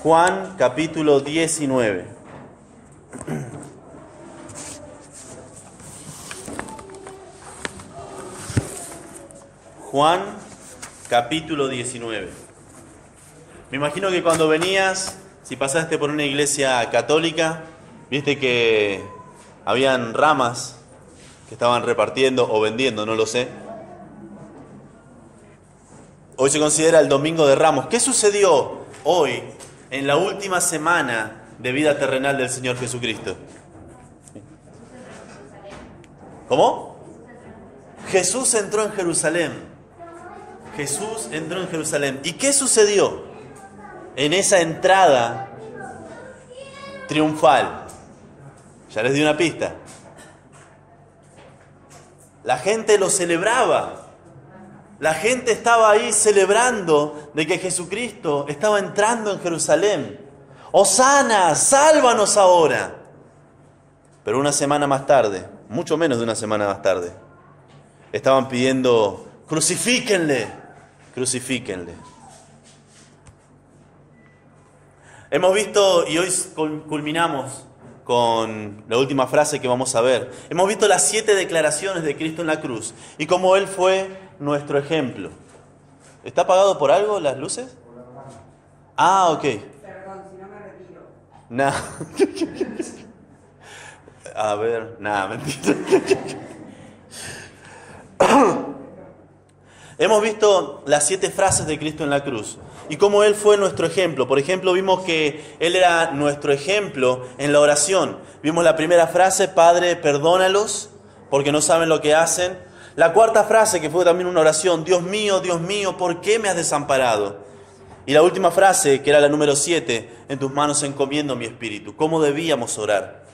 Juan capítulo 19. Juan capítulo 19. Me imagino que cuando venías, si pasaste por una iglesia católica, viste que habían ramas que estaban repartiendo o vendiendo, no lo sé. Hoy se considera el Domingo de Ramos. ¿Qué sucedió hoy, en la última semana de vida terrenal del Señor Jesucristo? ¿Cómo? Jesús entró en Jerusalén. Jesús entró en Jerusalén. ¿Y qué sucedió en esa entrada triunfal? Ya les di una pista. La gente lo celebraba. La gente estaba ahí celebrando de que Jesucristo estaba entrando en Jerusalén. ¡Hosana! ¡Sálvanos ahora! Pero una semana más tarde, mucho menos de una semana más tarde, estaban pidiendo: ¡crucifíquenle! ¡Crucifíquenle! Hemos visto, y hoy culminamos con la última frase que vamos a ver, hemos visto las 7 declaraciones de Cristo en la cruz y cómo Él fue nuestro ejemplo. ¿Está apagado por algo las luces? Ah, ok. Perdón, si no me retiro. Nah. A ver, nada, mentira. Hemos visto las 7 frases de Cristo en la cruz y cómo Él fue nuestro ejemplo. Por ejemplo, vimos que Él era nuestro ejemplo en la oración. Vimos la primera frase: Padre, perdónalos porque no saben lo que hacen. La cuarta frase, que fue también una oración: Dios mío, ¿por qué me has desamparado? Y la última frase, que era la número 7, en tus manos encomiendo mi espíritu. ¿Cómo debíamos orar?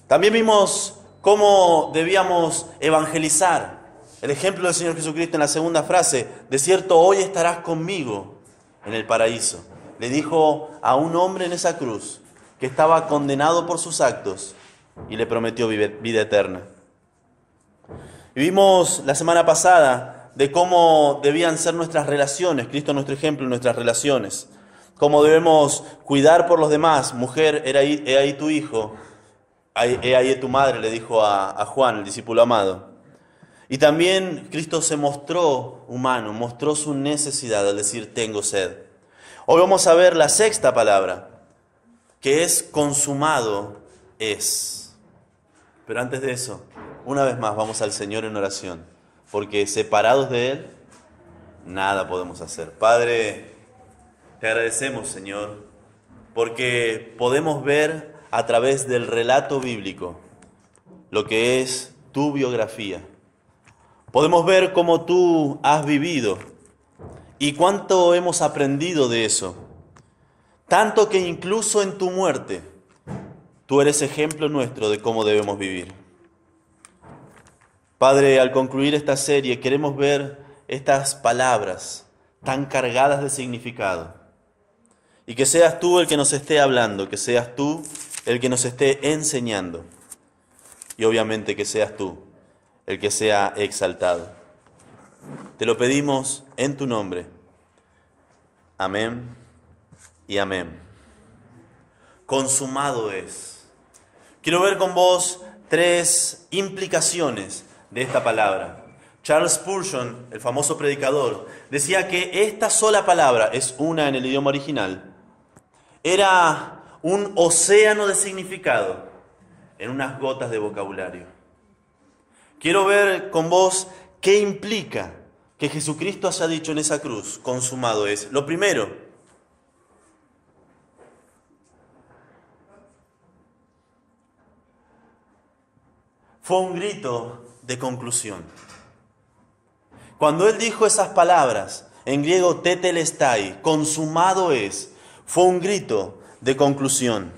También vimos cómo debíamos evangelizar. El ejemplo del Señor Jesucristo en la segunda frase: de cierto, hoy estarás conmigo en el paraíso. Le dijo a un hombre en esa cruz que estaba condenado por sus actos y le prometió vida eterna. Y vimos la semana pasada de cómo debían ser nuestras relaciones. Cristo es nuestro ejemplo en nuestras relaciones. Cómo debemos cuidar por los demás. Mujer, he ahí tu hijo. He ahí tu madre, le dijo a Juan, el discípulo amado. Y también Cristo se mostró humano, mostró su necesidad al decir: tengo sed. Hoy vamos a ver la sexta palabra, que es consumado es. Pero antes de eso, una vez más vamos al Señor en oración, porque separados de Él, nada podemos hacer. Padre, te agradecemos, Señor, porque podemos ver a través del relato bíblico lo que es tu biografía. Podemos ver cómo tú has vivido y cuánto hemos aprendido de eso. Tanto que incluso en tu muerte, tú eres ejemplo nuestro de cómo debemos vivir. Padre, al concluir esta serie, queremos ver estas palabras tan cargadas de significado. Y que seas tú el que nos esté hablando, que seas tú el que nos esté enseñando. Y obviamente que seas tú el que sea exaltado. Te lo pedimos en tu nombre. Amén y amén. Consumado es. Quiero ver con vos 3 implicaciones de esta palabra. Charles Spurgeon, el famoso predicador, decía que esta sola palabra, es una en el idioma original, era un océano de significado en unas gotas de vocabulario. Quiero ver con vos qué implica que Jesucristo haya dicho en esa cruz: consumado es. Lo primero, fue un grito de conclusión. Cuando Él dijo esas palabras, en griego tetelestai, consumado es, fue un grito de conclusión.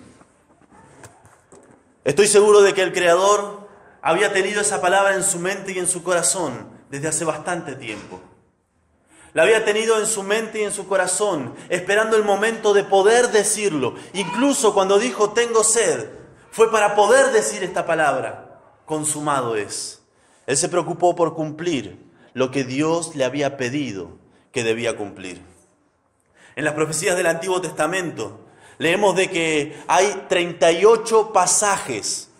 Estoy seguro de que el Creador había tenido esa palabra en su mente y en su corazón desde hace bastante tiempo. La había tenido en su mente y en su corazón, esperando el momento de poder decirlo. Incluso cuando dijo: tengo sed, fue para poder decir esta palabra: consumado es. Él se preocupó por cumplir lo que Dios le había pedido que debía cumplir. En las profecías del Antiguo Testamento Leemos de que hay 38 pasajes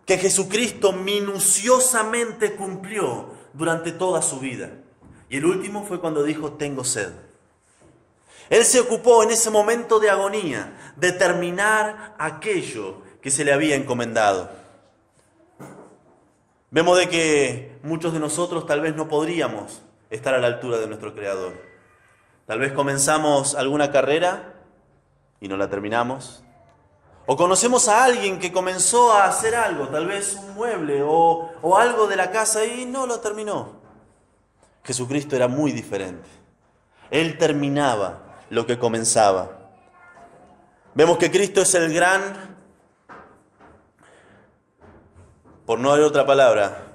que Jesucristo minuciosamente cumplió durante toda su vida. Y el último fue cuando dijo, tengo sed. Él se ocupó en ese momento de agonía de terminar aquello que se le había encomendado. Vemos de que muchos de nosotros tal vez no podríamos estar a la altura de nuestro Creador. Tal vez comenzamos alguna carrera y no la terminamos. O conocemos a alguien que comenzó a hacer algo, tal vez un mueble o algo de la casa y no lo terminó. Jesucristo era muy diferente. Él terminaba lo que comenzaba. Vemos que Cristo es el gran, por no haber otra palabra,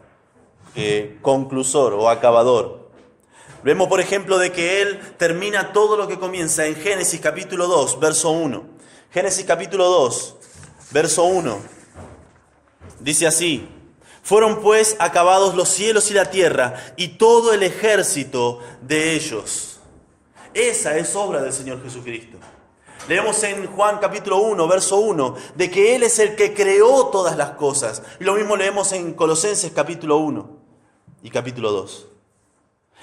conclusor o acabador. Vemos, por ejemplo, de que Él termina todo lo que comienza en Génesis capítulo 2, verso 1. Génesis capítulo 2, verso 1. Dice así: fueron pues acabados los cielos y la tierra y todo el ejército de ellos. Esa es obra del Señor Jesucristo. Leemos en Juan capítulo 1, verso 1, de que Él es el que creó todas las cosas. Y lo mismo leemos en Colosenses capítulo 1 y capítulo 2.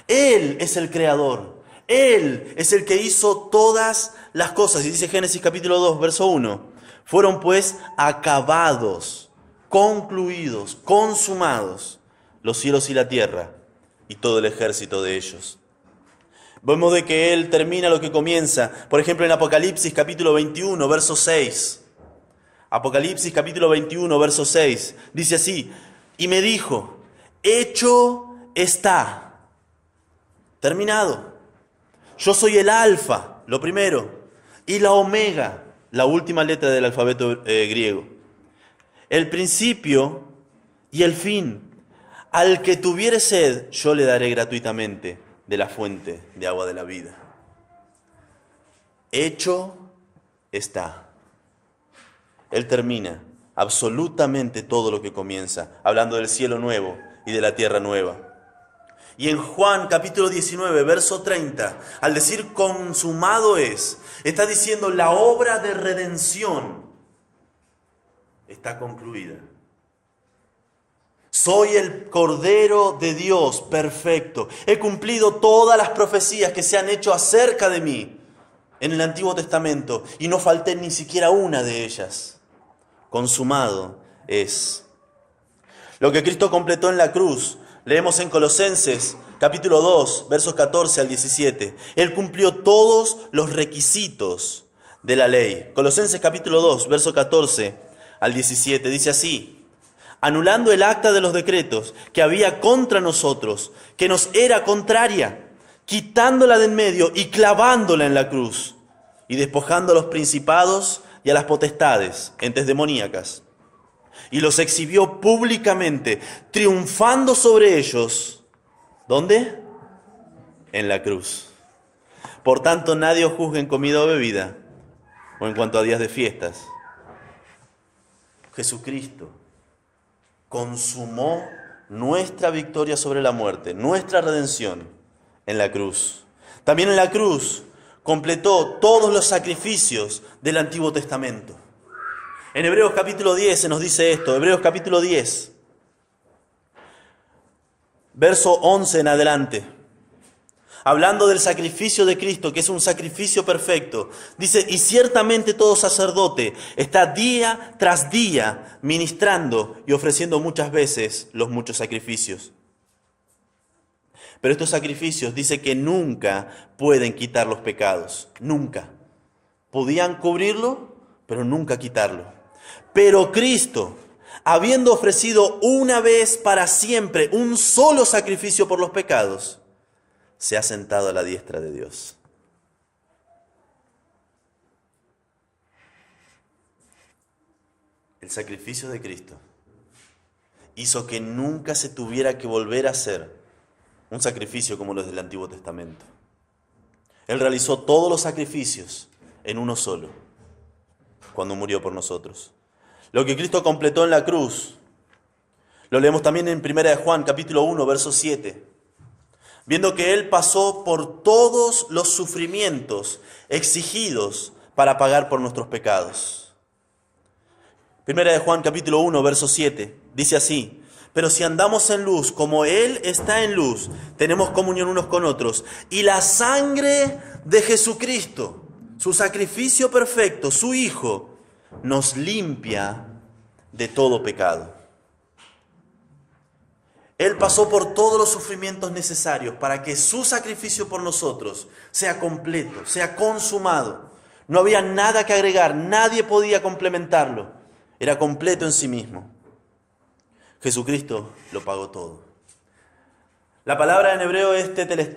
Él es el creador. Él es el que hizo todas las cosas. Y dice Génesis capítulo 2, verso 1. Fueron pues acabados, concluidos, consumados los cielos y la tierra y todo el ejército de ellos. Vemos de que Él termina lo que comienza. Por ejemplo, en Apocalipsis capítulo 21, verso 6. Apocalipsis capítulo 21, verso 6. Dice así: y me dijo, hecho está, terminado. Yo soy el alfa, lo primero, y la omega, la última letra del alfabeto griego. El principio y el fin. Al que tuviere sed, yo le daré gratuitamente de la fuente de agua de la vida. Hecho está. Él termina absolutamente todo lo que comienza, hablando del cielo nuevo y de la tierra nueva. Y en Juan capítulo 19, verso 30, al decir consumado es, está diciendo la obra de redención está concluida. Soy el Cordero de Dios perfecto. He cumplido todas las profecías que se han hecho acerca de mí en el Antiguo Testamento y no falté ni siquiera una de ellas. Consumado es. Lo que Cristo completó en la cruz, leemos en Colosenses capítulo 2, versos 14 al 17. Él cumplió todos los requisitos de la ley. Colosenses capítulo 2, verso 14 al 17, dice así: anulando el acta de los decretos que había contra nosotros, que nos era contraria, quitándola de en medio y clavándola en la cruz, y despojando a los principados y a las potestades, entes demoníacas, y los exhibió públicamente, triunfando sobre ellos. ¿Dónde? En la cruz. Por tanto, nadie os juzgue en comida o bebida, o en cuanto a días de fiestas. Jesucristo consumó nuestra victoria sobre la muerte, nuestra redención en la cruz. También en la cruz completó todos los sacrificios del Antiguo Testamento. En Hebreos capítulo 10 se nos dice esto, Hebreos capítulo 10, verso 11 en adelante. Hablando del sacrificio de Cristo, que es un sacrificio perfecto, dice: y ciertamente todo sacerdote está día tras día ministrando y ofreciendo muchas veces los muchos sacrificios. Pero estos sacrificios dice que nunca pueden quitar los pecados, nunca. Podían cubrirlo, pero nunca quitarlo. Pero Cristo, habiendo ofrecido una vez para siempre un solo sacrificio por los pecados, se ha sentado a la diestra de Dios. El sacrificio de Cristo hizo que nunca se tuviera que volver a hacer un sacrificio como los del Antiguo Testamento. Él realizó todos los sacrificios en uno solo, cuando murió por nosotros. Lo que Cristo completó en la cruz, lo leemos también en 1 Juan capítulo 1, verso 7. Viendo que Él pasó por todos los sufrimientos exigidos para pagar por nuestros pecados. Primera de Juan capítulo 1, verso 7, dice así: pero si andamos en luz, como Él está en luz, tenemos comunión unos con otros. Y la sangre de Jesucristo, su sacrificio perfecto, su Hijo, nos limpia de todo pecado. Él pasó por todos los sufrimientos necesarios para que su sacrificio por nosotros sea completo, sea consumado. No había nada que agregar, nadie podía complementarlo. Era completo en sí mismo. Jesucristo lo pagó todo. La palabra en hebreo es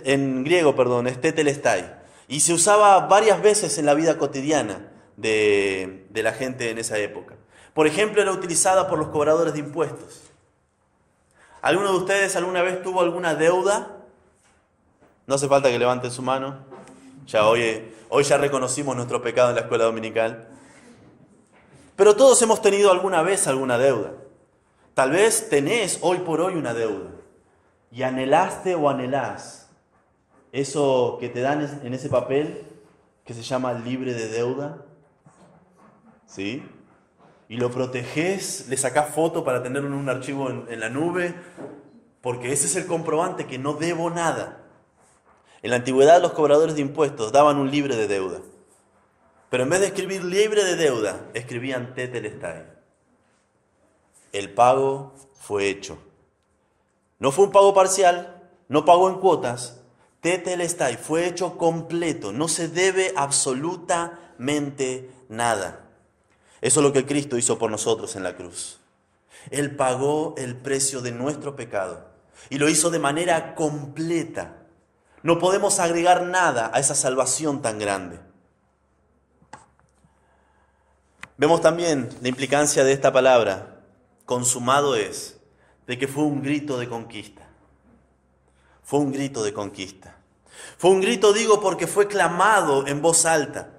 en griego, es tetelestai, y se usaba varias veces en la vida cotidiana de la gente en esa época. Por ejemplo, era utilizada por los cobradores de impuestos. ¿Alguno de ustedes alguna vez tuvo alguna deuda? No hace falta que levanten su mano. Ya hoy ya reconocimos nuestro pecado en la escuela dominical. Pero todos hemos tenido alguna vez alguna deuda. Tal vez tenés hoy por hoy una deuda y anhelaste o anhelás eso que te dan en ese papel que se llama libre de deuda, ¿sí? Y lo protegés, le sacás foto para tenerlo en un archivo en la nube, porque ese es el comprobante que no debo nada. En la antigüedad los cobradores de impuestos daban un libre de deuda, pero en vez de escribir libre de deuda, escribían tetelestai. El pago fue hecho. No fue un pago parcial, no pagó en cuotas. Tetelestai fue hecho completo. No se debe absolutamente nada. Eso es lo que Cristo hizo por nosotros en la cruz. Él pagó el precio de nuestro pecado y lo hizo de manera completa. No podemos agregar nada a esa salvación tan grande. Vemos también la implicancia de esta palabra, consumado es, de que fue un grito de conquista. Fue un grito de conquista. Fue un grito, digo, porque fue clamado en voz alta.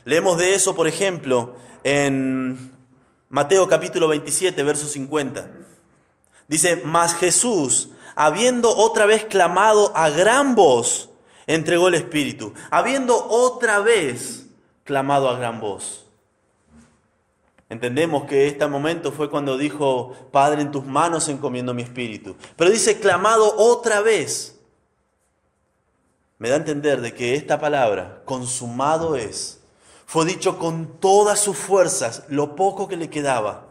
Leemos de eso, por ejemplo, en Mateo capítulo 27, verso 50. Dice: mas Jesús, habiendo otra vez clamado a gran voz, entregó el Espíritu. Habiendo otra vez clamado a gran voz. Entendemos que este momento fue cuando dijo: Padre, en tus manos encomiendo mi espíritu. Pero dice clamado otra vez. Me da a entender de que esta palabra, consumado es, fue dicho con todas sus fuerzas, lo poco que le quedaba.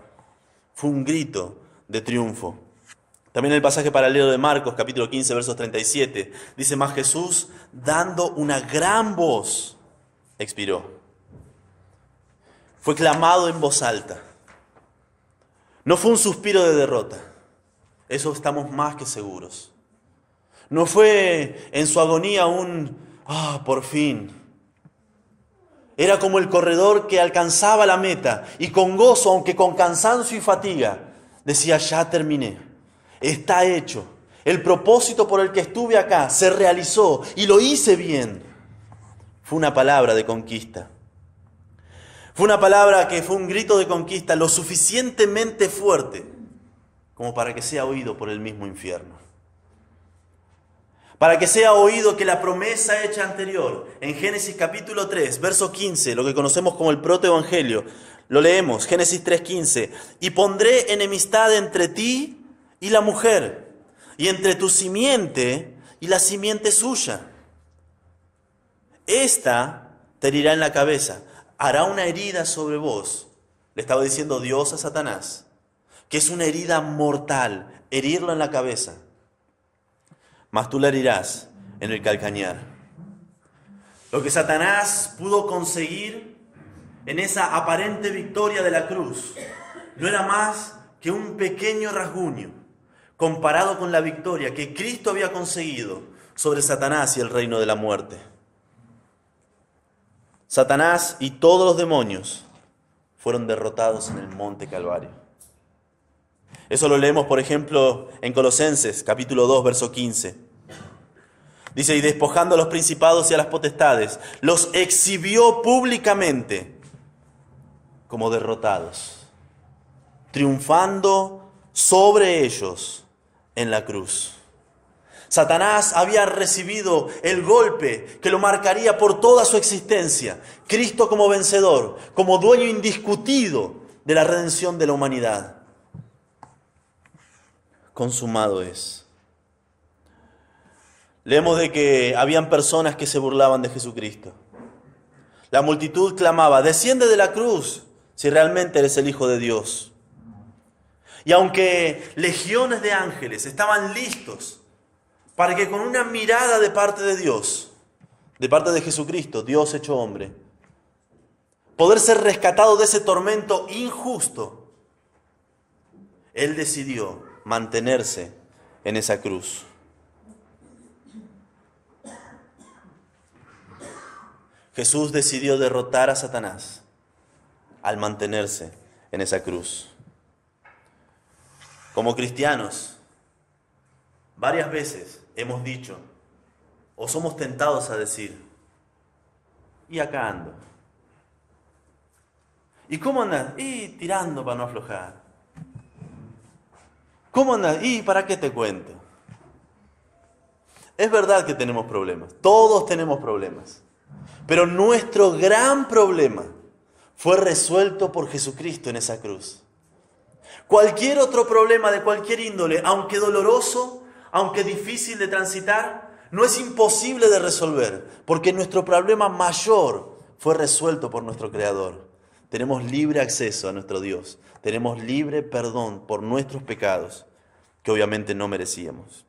Fue un grito de triunfo. También el pasaje paralelo de Marcos, capítulo 15, versos 37, dice: mas Jesús, dando una gran voz, expiró. Fue clamado en voz alta. No fue un suspiro de derrota. Eso estamos más que seguros. No fue en su agonía por fin. Era como el corredor que alcanzaba la meta y con gozo, aunque con cansancio y fatiga, decía: ya terminé. Está hecho. El propósito por el que estuve acá se realizó y lo hice bien. Fue una palabra de conquista. Fue una palabra que fue un grito de conquista lo suficientemente fuerte como para que sea oído por el mismo infierno. Para que sea oído que la promesa hecha anterior, en Génesis capítulo 3, verso 15, lo que conocemos como el protoevangelio, lo leemos, Génesis 3:15, y pondré enemistad entre ti y la mujer, y entre tu simiente y la simiente suya. Esta te herirá en la cabeza, hará una herida sobre vos. Le estaba diciendo Dios a Satanás, que es una herida mortal, herirlo en la cabeza. Mas tú la herirás en el calcañar. Lo que Satanás pudo conseguir en esa aparente victoria de la cruz no era más que un pequeño rasguño comparado con la victoria que Cristo había conseguido sobre Satanás y el reino de la muerte. Satanás y todos los demonios fueron derrotados en el monte Calvario. Eso lo leemos, por ejemplo, en Colosenses, capítulo 2, verso 15. Dice: y despojando a los principados y a las potestades, los exhibió públicamente como derrotados, triunfando sobre ellos en la cruz. Satanás había recibido el golpe que lo marcaría por toda su existencia. Cristo como vencedor, como dueño indiscutido de la redención de la humanidad. Consumado es. Leemos de que habían personas que se burlaban de Jesucristo. La multitud clamaba, desciende de la cruz si realmente eres el Hijo de Dios. Y aunque legiones de ángeles estaban listos para que con una mirada de parte de Dios, de parte de Jesucristo, Dios hecho hombre, poder ser rescatado de ese tormento injusto, Él decidió mantenerse en esa cruz. Jesús decidió derrotar a Satanás al mantenerse en esa cruz. Como cristianos, varias veces hemos dicho, o somos tentados a decir, y acá ando. ¿Y cómo andas? Y tirando para no aflojar. ¿Cómo andas? ¿Y para qué te cuento? Es verdad que tenemos problemas, todos tenemos problemas, pero nuestro gran problema fue resuelto por Jesucristo en esa cruz. Cualquier otro problema de cualquier índole, aunque doloroso, aunque difícil de transitar, no es imposible de resolver, porque nuestro problema mayor fue resuelto por nuestro Creador. Tenemos libre acceso a nuestro Dios, tenemos libre perdón por nuestros pecados, que obviamente no merecíamos.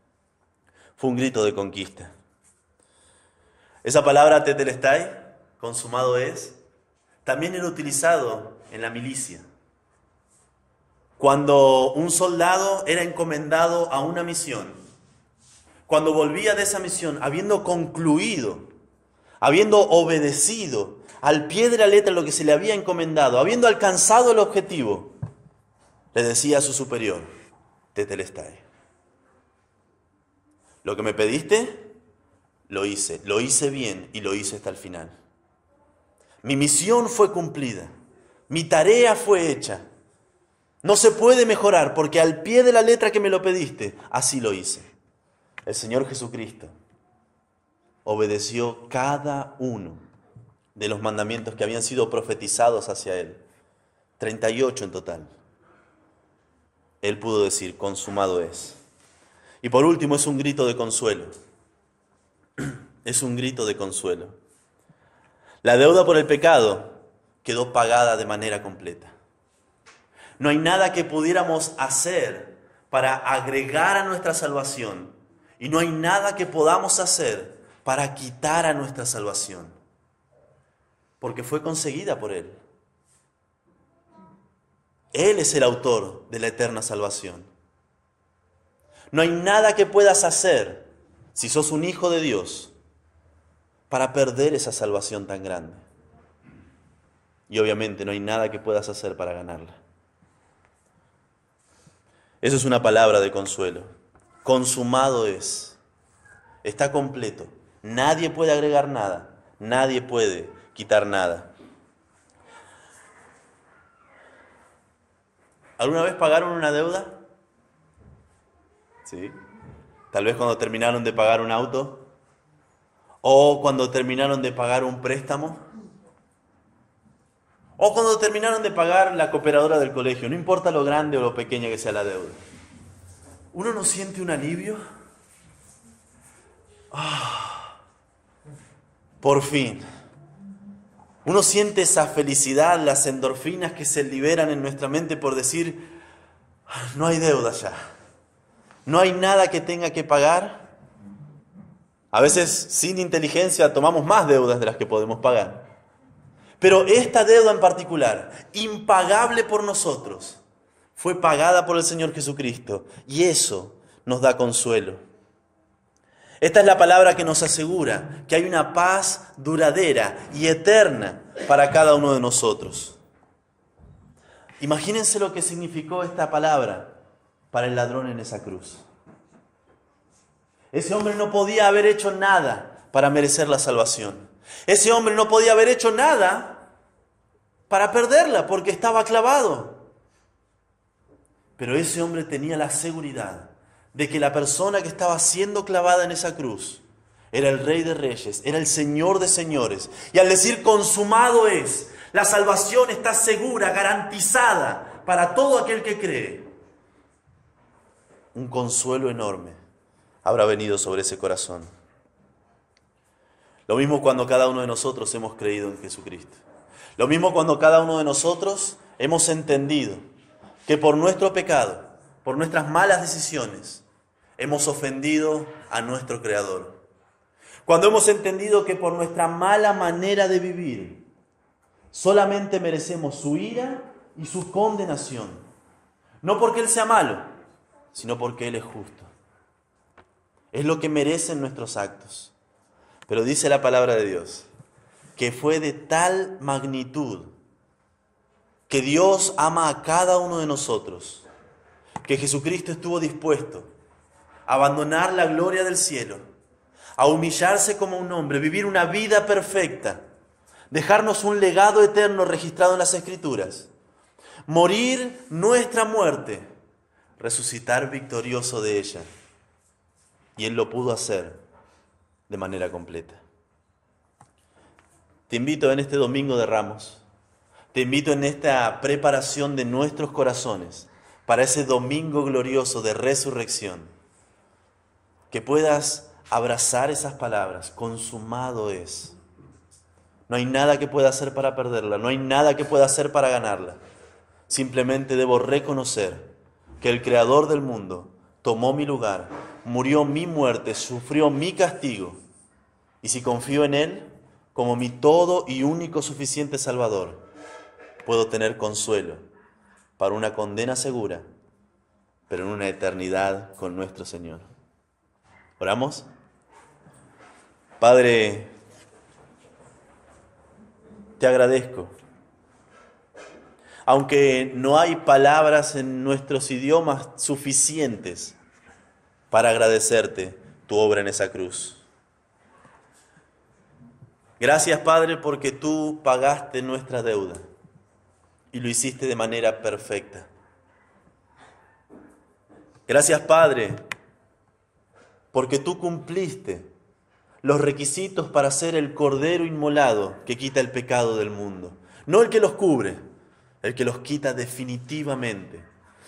Fue un grito de conquista. Esa palabra tetelestai, consumado es, también era utilizado en la milicia. Cuando un soldado era encomendado a una misión, cuando volvía de esa misión, habiendo concluido, habiendo obedecido al pie de la letra lo que se le había encomendado, habiendo alcanzado el objetivo, le decía a su superior, tetelestai, lo que me pediste, lo hice bien y lo hice hasta el final. Mi misión fue cumplida, mi tarea fue hecha. No se puede mejorar porque al pie de la letra que me lo pediste, así lo hice. El Señor Jesucristo obedeció cada uno de los mandamientos que habían sido profetizados hacia Él. 38 en total. Él pudo decir, consumado es. Y por último es un grito de consuelo. Es un grito de consuelo. La deuda por el pecado quedó pagada de manera completa. No hay nada que pudiéramos hacer para agregar a nuestra salvación. Y no hay nada que podamos hacer para quitar a nuestra salvación. Porque fue conseguida por Él. Él es el autor de la eterna salvación. No hay nada que puedas hacer, si sos un hijo de Dios, para perder esa salvación tan grande. Y obviamente no hay nada que puedas hacer para ganarla. Eso es una palabra de consuelo. Consumado es. Está completo. Nadie puede agregar nada. Nadie puede quitar nada. ¿Alguna vez pagaron una deuda? ¿Sí? Tal vez cuando terminaron de pagar un auto. O cuando terminaron de pagar un préstamo. O cuando terminaron de pagar la cooperadora del colegio. No importa lo grande o lo pequeña que sea la deuda. ¿Uno no siente un alivio? Por fin. Uno siente esa felicidad, las endorfinas que se liberan en nuestra mente por decir, no hay deuda ya. No hay nada que tenga que pagar. A veces sin inteligencia tomamos más deudas de las que podemos pagar. Pero esta deuda en particular, impagable por nosotros, fue pagada por el Señor Jesucristo. Y eso nos da consuelo. Esta es la palabra que nos asegura que hay una paz duradera y eterna para cada uno de nosotros. Imagínense lo que significó esta palabra para el ladrón en esa cruz. Ese hombre no podía haber hecho nada para merecer la salvación. Ese hombre no podía haber hecho nada para perderla porque estaba clavado. Pero ese hombre tenía la seguridad de que la persona que estaba siendo clavada en esa cruz era el Rey de Reyes, era el Señor de Señores. Y al decir consumado es, la salvación está segura, garantizada para todo aquel que cree. Un consuelo enorme habrá venido sobre ese corazón. Lo mismo cuando cada uno de nosotros hemos creído en Jesucristo. Lo mismo cuando cada uno de nosotros hemos entendido que por nuestro pecado, por nuestras malas decisiones, hemos ofendido a nuestro Creador. Cuando hemos entendido que por nuestra mala manera de vivir, solamente merecemos su ira y su condenación. No porque Él sea malo, sino porque Él es justo. Es lo que merecen nuestros actos. Pero dice la palabra de Dios que fue de tal magnitud que Dios ama a cada uno de nosotros, que Jesucristo estuvo dispuesto a abandonar la gloria del cielo, a humillarse como un hombre, vivir una vida perfecta, dejarnos un legado eterno registrado en las Escrituras, morir nuestra muerte, resucitar victorioso de ella. Y Él lo pudo hacer de manera completa. Te invito en este Domingo de Ramos, te invito en esta preparación de nuestros corazones para ese domingo glorioso de resurrección, que puedas abrazar esas palabras, consumado es. No hay nada que pueda hacer para perderla, no hay nada que pueda hacer para ganarla. Simplemente debo reconocer que el Creador del mundo tomó mi lugar, murió mi muerte, sufrió mi castigo, y si confío en Él como mi todo y único suficiente Salvador, puedo tener consuelo para una condena segura, pero en una eternidad con nuestro Señor. ¿Oramos? Padre, te agradezco. Aunque no hay palabras en nuestros idiomas suficientes para agradecerte tu obra en esa cruz. Gracias, Padre, porque tú pagaste nuestra deuda y lo hiciste de manera perfecta. Gracias, Padre, porque tú cumpliste los requisitos para ser el Cordero inmolado que quita el pecado del mundo. No el que los cubre, el que los quita definitivamente,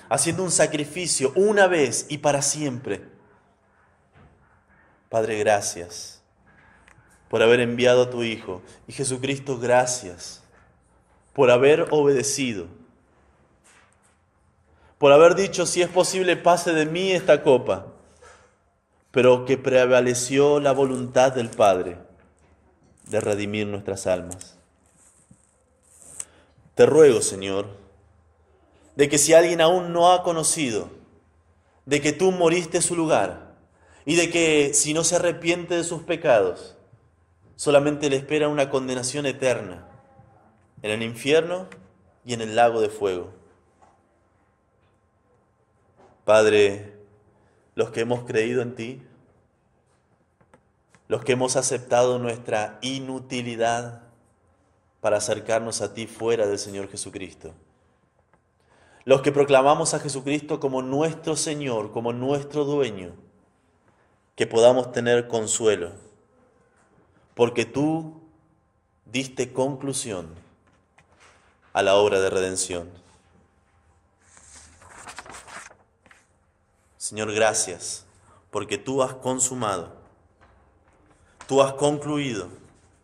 haciendo un sacrificio una vez y para siempre. Padre, gracias por haber enviado a tu Hijo. Y Jesucristo, gracias por haber obedecido, por haber dicho, si es posible, pase de mí esta copa, pero que prevaleció la voluntad del Padre de redimir nuestras almas. Te ruego, Señor, de que si alguien aún no ha conocido, de que tú moriste en su lugar, y de que si no se arrepiente de sus pecados, solamente le espera una condenación eterna en el infierno y en el lago de fuego. Padre, los que hemos creído en ti, los que hemos aceptado nuestra inutilidad para acercarnos a ti fuera del Señor Jesucristo, los que proclamamos a Jesucristo como nuestro Señor, como nuestro dueño, que podamos tener consuelo, porque tú diste conclusión a la obra de redención. Señor, gracias, porque tú has consumado, tú has concluido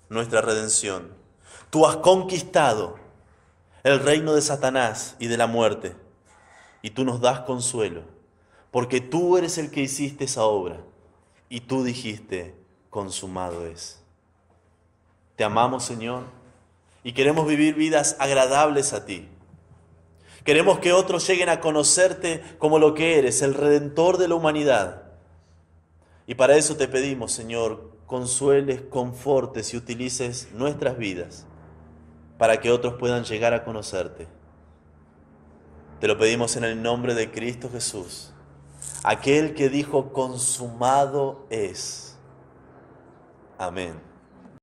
nuestra redención, tú has conquistado el reino de Satanás y de la muerte, y tú nos das consuelo, porque tú eres el que hiciste esa obra, y tú dijiste, consumado es. Te amamos, Señor, y queremos vivir vidas agradables a ti. Queremos que otros lleguen a conocerte como lo que eres, el Redentor de la humanidad. Y para eso te pedimos, Señor, consueles, confortes y utilices nuestras vidas para que otros puedan llegar a conocerte. Te lo pedimos en el nombre de Cristo Jesús, aquel que dijo, consumado es. Amén.